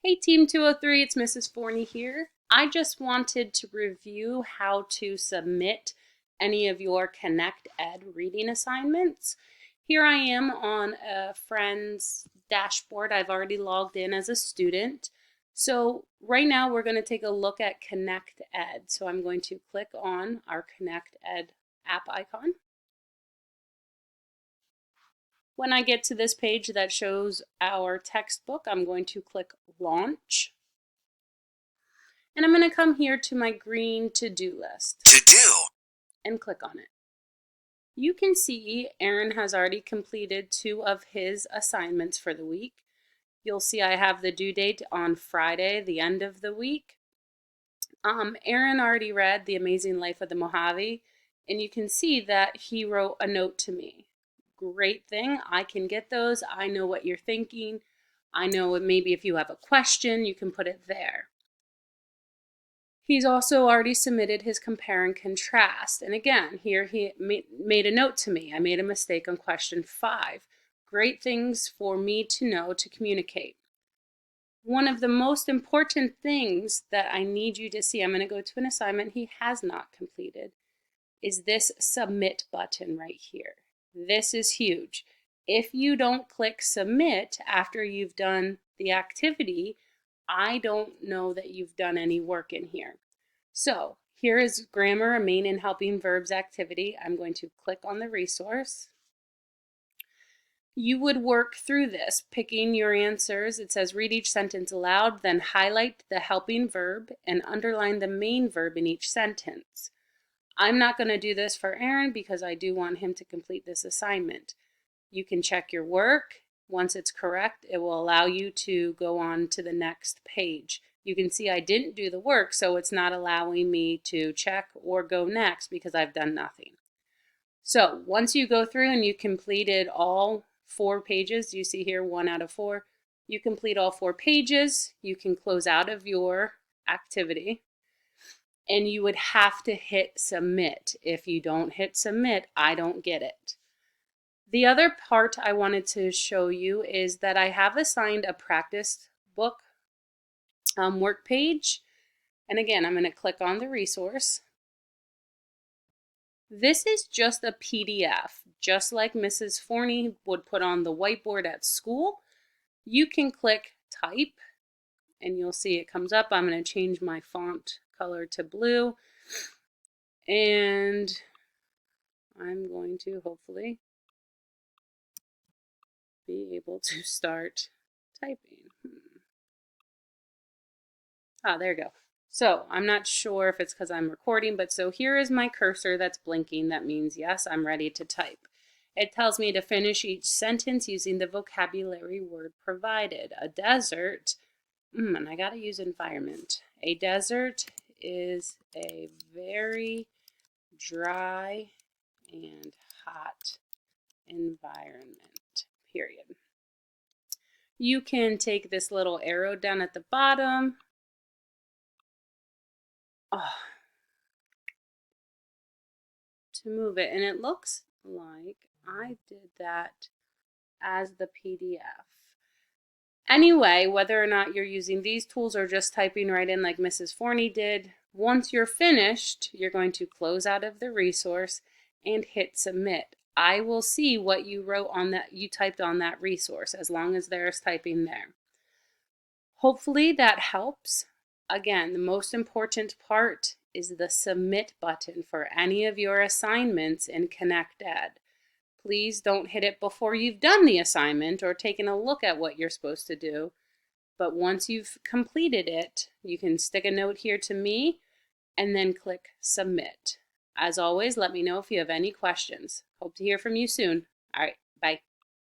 Hey Team 203, it's Mrs. Forney here. I just wanted to review how to submit any of your ConnectED reading assignments. Here I am on a friend's dashboard. I've already logged in as a student. So right now we're going to take a look at ConnectED. So I'm going to click on our ConnectED app icon. When I get to this page that shows our textbook, I'm going to click Launch. And I'm going to come here to my green to-do list. To do. And click on it. You can see Aaron has already completed 2 of his assignments for the week. You'll see I have the due date on Friday, the end of the week. Aaron already read The Amazing Life of the Mojave, and you can see that he wrote a note to me. Great thing, I can get those. I know what you're thinking. I know maybe if you have a question, you can put it there. He's also already submitted his compare and contrast. And again, here he made a note to me. I made a mistake on question 5. Great things for me to know to communicate. One of the most important things that I need you to see, I'm going to go to an assignment he has not completed, is this submit button right here. This is huge. If you don't click submit after you've done the activity, I don't know that you've done any work in here. So here is grammar, a main and helping verbs activity. I'm going to click on the resource. You would work through this, picking your answers. It says read each sentence aloud, then highlight the helping verb and underline the main verb in each sentence. I'm not going to do this for Aaron because I do want him to complete this assignment. You can check your work. Once it's correct, it will allow you to go on to the next page. You can see I didn't do the work, so it's not allowing me to check or go next because I've done nothing. So once you go through and you completed all 4 pages, you see here 1 out of 4, you complete all 4 pages, you can close out of your activity. And you would have to hit submit. If you don't hit submit, I don't get it. The other part I wanted to show you is that I have assigned a practice book work page. And again, I'm going to click on the resource. This is just a PDF, just like Mrs. Forney would put on the whiteboard at school. You can click type and you'll see it comes up. I'm going to change my font color to blue. And I'm going to hopefully be able to start typing. There you go. So I'm not sure if it's because I'm recording, but so here is my cursor that's blinking. That means yes, I'm ready to type. It tells me to finish each sentence using the vocabulary word provided. A desert, and I gotta use environment. A desert is a very dry and hot environment, period. You can take this little arrow down at the bottom. To move it, and it looks like I did that as the PDF. Anyway, whether or not you're using these tools or just typing right in like Mrs. Forney did, once you're finished, you're going to close out of the resource and hit submit. I will see what you wrote on that, you typed on that resource, as long as there's typing there. Hopefully that helps. Again, the most important part is the submit button for any of your assignments in ConnectED. Please don't hit it before you've done the assignment or taken a look at what you're supposed to do. But once you've completed it, you can stick a note here to me and then click submit. As always, let me know if you have any questions. Hope to hear from you soon. All right, bye.